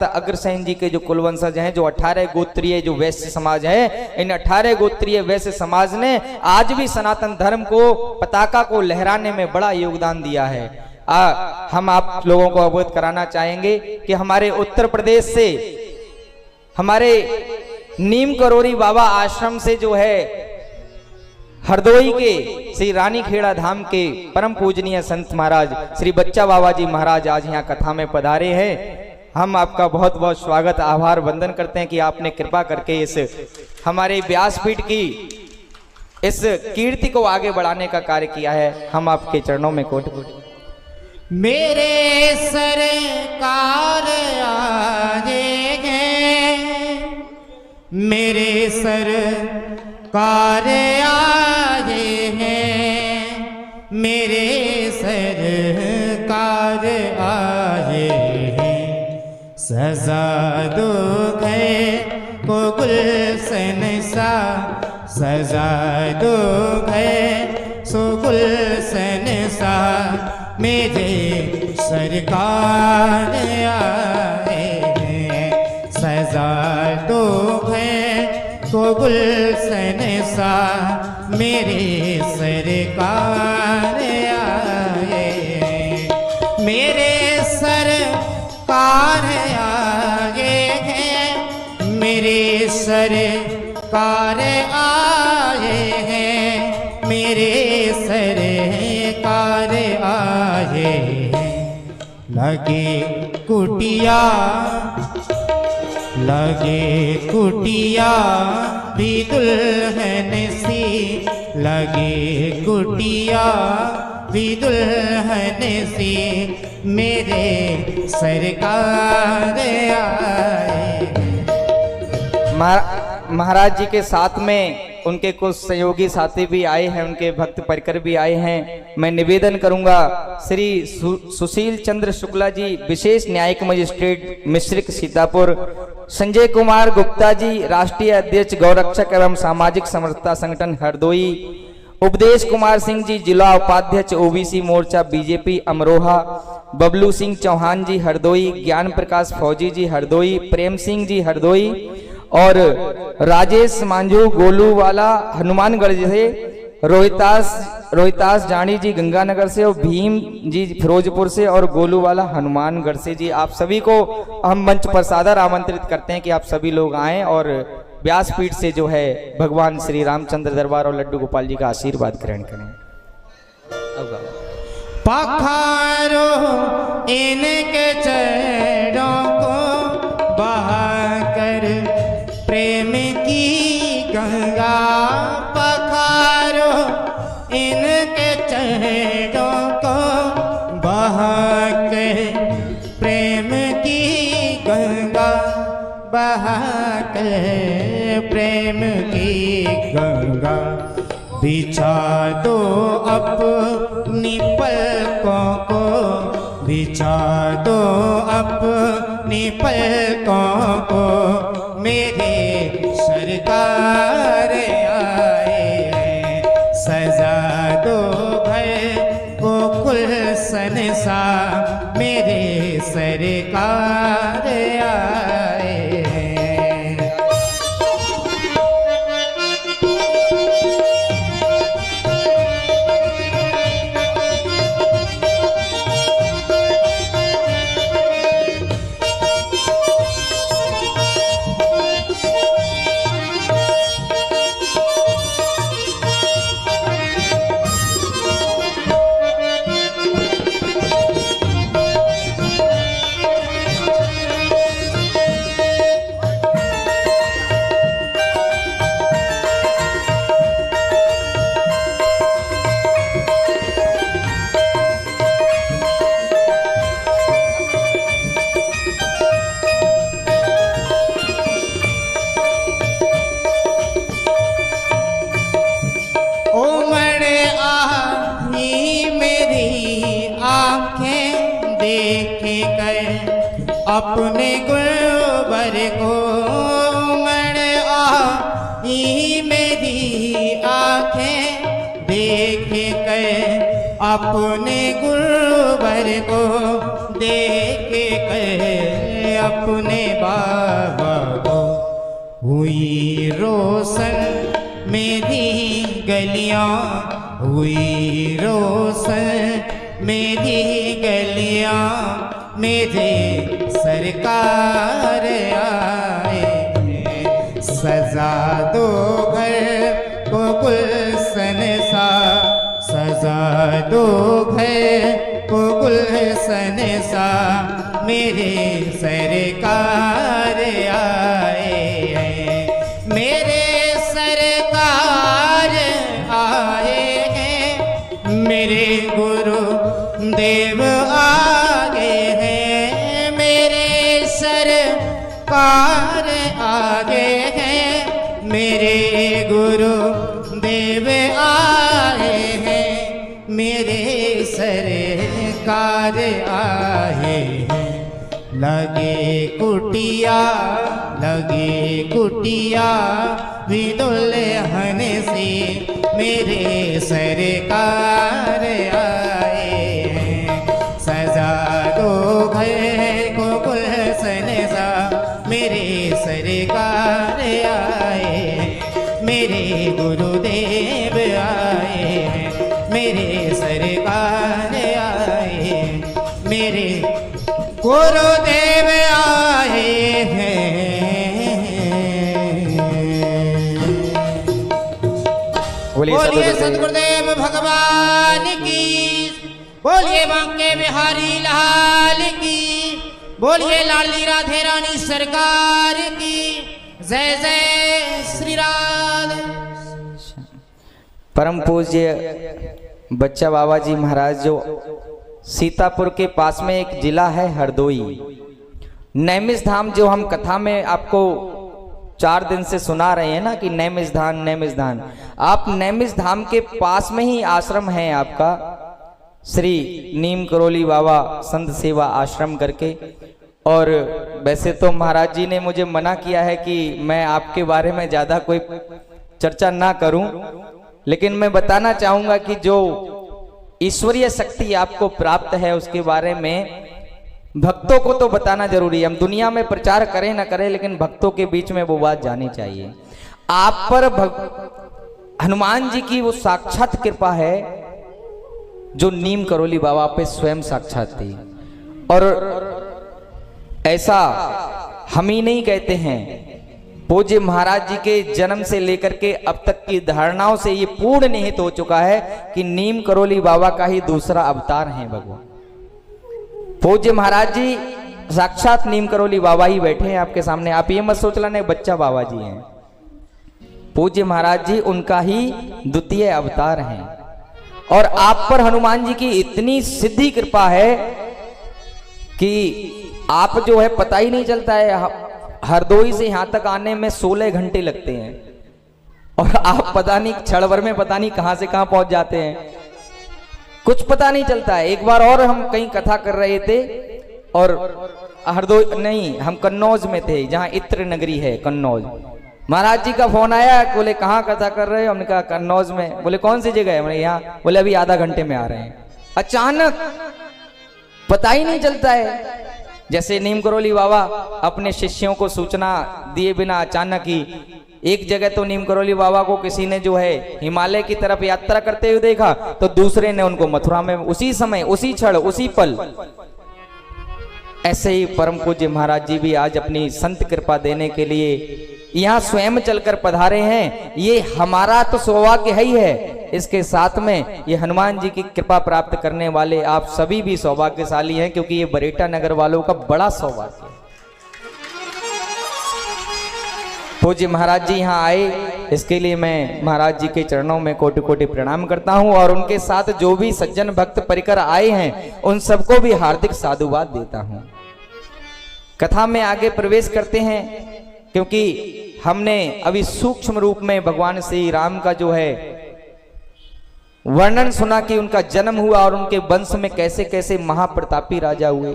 अग्रसेन जी के जो कुलवंशज हैं, जो 18 गोत्रीय जो वैश्य समाज है, इन 18 गोत्रीय वैश्य समाज ने आज भी सनातन धर्म को, पताका को लहराने में बड़ा योगदान दिया है। हम आप लोगों को अवगत कराना चाहेंगे कि हमारे उत्तर प्रदेश से, हमारे नीम करोरी बाबा आश्रम से जो है हरदोई के श्री रानी खेड़ा धाम के परम पूजनीय संत महाराज श्री बच्चा बाबा जी महाराज आज यहाँ कथा में पधारे हैं। हम आपका बहुत बहुत स्वागत, आभार वंदन करते हैं कि आपने कृपा करके इस हमारे व्यासपीठ की इस कीर्ति को आगे बढ़ाने का कार्य किया है। हम आपके चरणों में कोटि कोटि। मेरे सरकार आए हैं, मेरे सरकार आए हैं, मेरे सरकार आए हैं। सजा दो गए को गुलशन सा, सजा दो गए सो गुलशन सा, मेरे सरकार आए हैं। सजा दो गए को गुलशन सा, मेरे सरकार आए हैं। मेरे सरकार आए हैं, मेरे सरकार आए हैं, मेरे सरकार आए हैं। लगे कुटिया, लगे कुटिया भी दुल्हन सी, लगे कुटिया भी दुल्हन सी, मेरे सरकार आए। महाराज जी के साथ में उनके कुछ सहयोगी साथी भी आए हैं, उनके भक्त परिकर भी आए हैं। मैं निवेदन करूंगा श्री सुशील चंद्र शुक्ला जी, विशेष न्यायिक मजिस्ट्रेट मिश्रिक सीतापुर, संजय कुमार गुप्ता जी, राष्ट्रीय अध्यक्ष गौरक्षक एवं सामाजिक समरसता संगठन हरदोई, उपदेश कुमार सिंह जी, जिला उपाध्यक्ष ओबीसी मोर्चा बीजेपी अमरोहा, बबलू सिंह चौहान जी हरदोई, ज्ञान प्रकाश फौजी जी हरदोई, प्रेम सिंह जी हरदोई और राजेश मांझू गोलूवाला हनुमानगढ़ से, रोहितास जानी जी गंगानगर से और भीम जी फिरोजपुर से और गोलूवाला हनुमानगढ़ से जी। आप सभी को हम मंच पर सादर आमंत्रित करते हैं कि आप सभी लोग आएं और व्यासपीठ से जो है भगवान श्री रामचंद्र दरबार और लड्डू गोपाल जी का आशीर्वाद ग्रहण करें। पखारो इनके चरणों को बहाकर प्रेम की गंगा, पखारो इनके चरणों को बहाकर प्रेम की गंगा, बहाकर प्रेम की गंगा। बिछा दो अपनी पलकों को, बिछा दो अपनी पलकों को, मेरे सरकार आए हैं। सजा दो घर को गुलशन सा, मेरे सरकार आए हैं। अपने गुलबर को मण आई मेरी आंखें देख कर, अपने गुलबर को देख कर अपने बाबा को हुई रोशन मेरी गलियां, हुई रोशन मेरी गलियां, मेरे सरकार आए हैं। सजा दो घर को गुलशन सा, सजा दो घर को गुलशन सा, मेरे सरकार आए हैं। मेरे सरकार आए हैं, मेरे गुरु देव आगे हैं, मेरे सरकार आगे हैं, मेरे गुरु देव आए हैं, मेरे सरकार आए हैं। लगे कुटिया, लगे कुटिया भी दुल्हन से, मेरे सरकार आए हैं। सजा दो घर को गुलशन सा, मेरे सरकार आए हैं, मेरे गुरुदेव आए हैं, मेरे सरकार आए हैं, मेरे गुरुदेव आए हैं। बोलिए सतगुरुदेव भगवान की, बोलिए बांके बिहारी लाल की, बोलिए लाली राधे रानी सरकार की जय जय श्री राधे। परम पूज्य बच्चा बाबा जी महाराज जो सीतापुर के पास में एक जिला है हरदोई, नैमिष धाम, जो हम कथा में आपको 4 दिन से सुना रहे हैं ना कि नैमिष धाम नैमिष धाम, आप नैमिष धाम के पास में ही आश्रम है आपका श्री नीम करोली बाबा संत सेवा आश्रम करके। और वैसे तो महाराज जी ने मुझे मना किया है कि मैं आपके बारे में ज्यादा कोई चर्चा ना करूं, लेकिन मैं बताना चाहूंगा कि जो ईश्वरीय शक्ति आपको प्राप्त है उसके बारे में भक्तों को तो बताना जरूरी है। हम दुनिया में प्रचार करें ना करें, लेकिन भक्तों के बीच में वो बात जानी चाहिए। आप पर हनुमान जी की वो साक्षात कृपा है जो नीम करोली बाबा पे स्वयं साक्षात थी। और ऐसा हम ही नहीं कहते हैं, पूज्य महाराज जी के जन्म से लेकर के अब तक की धारणाओं से ये पूर्ण निहित हो चुका है कि नीम करोली बाबा का ही दूसरा अवतार है भगवान। पूज्य महाराज जी साक्षात नीम करोली बाबा ही बैठे हैं आपके सामने। आप ये मत सोच लेना बच्चा बाबा जी हैं, पूज्य महाराज जी उनका ही द्वितीय अवतार हैं। और आप पर हनुमान जी की इतनी सिद्धि कृपा है कि आप जो है पता ही नहीं चलता है, हरदोई से यहां तक आने में 16 घंटे लगते हैं और आप पता नहीं क्षण भर में पता नहीं कहां से कहां पहुंच जाते हैं, कुछ पता नहीं चलता है। एक बार और हम कहीं कथा कर रहे थे और हरदोई नहीं, हम कन्नौज में थे जहां इत्र नगरी है कन्नौज। महाराज जी का फोन आया, बोले कहाँ कथा कर रहे हो? हमने कहा कन्नौज में। बोले कौन सी जगह है? मैंने यहाँ। बोले अभी आधा घंटे में आ रहे हैं। अचानक पता ही नहीं चलता है, जैसे नीम करोली बाबा अपने शिष्यों को सूचना दिए बिना अचानक ही एक जगह तो नीम करोली बाबा को किसी ने जो है हिमालय की तरफ यात्रा करते हुए देखा, तो दूसरे ने उनको मथुरा में उसी समय, उसी क्षण, उसी पल। ऐसे ही परम पूज्य महाराज जी भी आज अपनी संत कृपा देने के लिए यहाँ स्वयं चलकर पधारे हैं। ये हमारा तो सौभाग्य है ही है, इसके साथ में ये हनुमान जी की कृपा प्राप्त करने वाले आप सभी भी सौभाग्यशाली हैं, क्योंकि ये बरेटा नगर वालों का बड़ा सौभाग्य है। पूज्य महाराज जी यहाँ आए, इसके लिए मैं महाराज जी के चरणों में कोटि कोटि प्रणाम करता हूँ और उनके साथ जो भी सज्जन भक्त परिकर आए हैं उन सबको भी हार्दिक साधुवाद देता हूँ। कथा में आगे प्रवेश करते हैं, क्योंकि हमने अभी सूक्ष्म रूप में भगवान श्री राम का जो है वर्णन सुना कि उनका जन्म हुआ और उनके वंश में कैसे कैसे महाप्रतापी राजा हुए।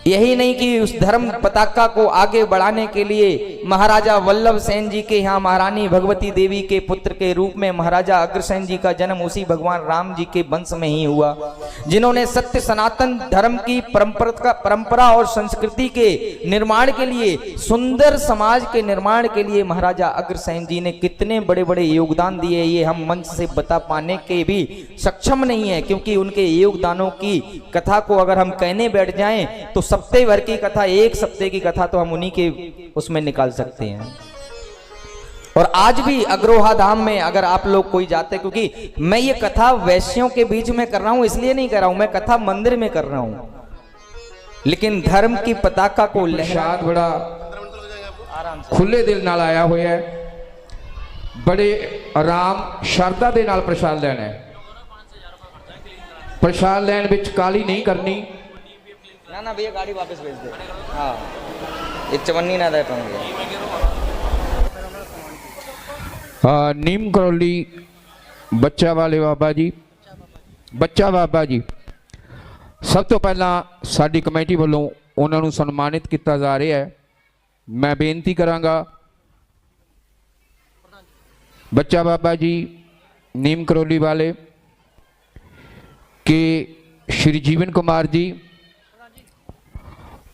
यही नहीं कि उस धर्म पताका को आगे बढ़ाने के लिए महाराजा वल्लभ सेन जी के यहाँ महारानी भगवती देवी के पुत्र के रूप में महाराजा अग्रसेन जी का जन्म उसी भगवान राम जी के वंश में ही हुआ, जिन्होंने सत्य सनातन धर्म की परंपरा और संस्कृति के निर्माण के लिए, सुंदर समाज के निर्माण के लिए महाराजा अग्रसेन जी ने कितने बड़े बड़े योगदान दिए, ये हम मंच से बता पाने के भी सक्षम नहीं है, क्योंकि उनके योगदानों की कथा को अगर हम कहने बैठ जाएं तो सप्ताह भर की कथा, एक सप्ताह की कथा तो हम उन्हीं के उसमें निकाल सकते हैं। और आज भी अग्रोहा धाम में अगर आप लोग कोई जाते, क्योंकि मैं ये कथा वैश्यों के बीच में कर रहा हूं इसलिए नहीं कर रहा हूं, मैं कथा मंदिर में कर रहा हूं, लेकिन धर्म की पताका को प्रसाद बड़ा खुले दिल नाल आया हुआ है, बड़े आराम शरदा दे नाल प्रसाद लेना है। प्रसाद लैन विच काली नहीं करनी। ना ना भैया गाड़ी वापस भेज दे। हाँ ये चवन्नी ना दे पाऊंगे। नीम करौली बच्चा वाले बाबा जी, बच्चा बाबा जी सब तो पहला साडी कमेटी वालों उन्होंने सन्मानित किया जा रहा है। मैं बेनती करांगा बच्चा बाबा जी नीम करौली वाले कि श्री जीवन कुमार जी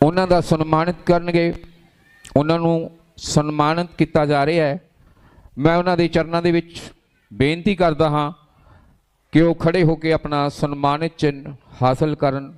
उन्हों का सन्मानित करनगे, उन्होंने सन्मानित किया जा रहा है। मैं उन्होंने चरणों के विच बेनती करता हाँ कि वो खड़े होकर अपना सन्मानित चिन्ह हासिल करन।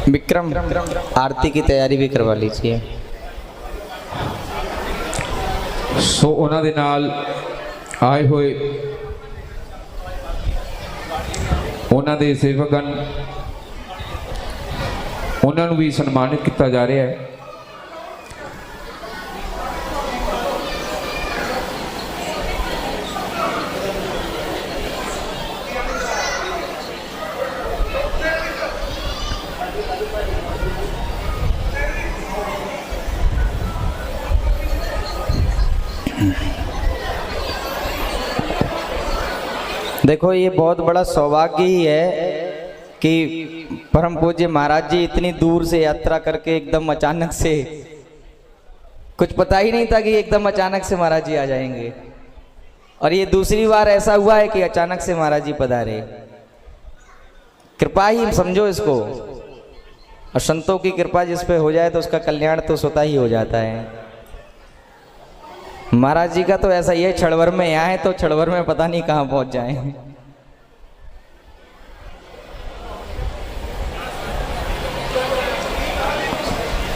विक्रम आरती की तैयारी भी करवा लीजिए। सो उन्होंने नाल आए हुए उन्होंने सेवकगण उन्होंने भी सन्मानित किया जा रहा है। देखो ये बहुत बड़ा सौभाग्य ही है कि परम पूज्य महाराज जी इतनी दूर से यात्रा करके एकदम अचानक से, कुछ पता ही नहीं था कि एकदम अचानक से महाराज जी आ जाएंगे। और ये दूसरी बार ऐसा हुआ है कि अचानक से महाराज जी पधारे। कृपा ही समझो इसको, और संतों की कृपा जिस पे हो जाए तो उसका कल्याण तो स्वतः ही हो जाता है। महाराज जी का तो ऐसा ही है, छड़वर में यहाँ है तो छड़वर में पता नहीं कहाँ पहुंच जाए।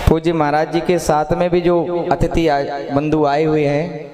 पूज्य महाराज जी के साथ में भी जो अतिथि बंधु आए हुए हैं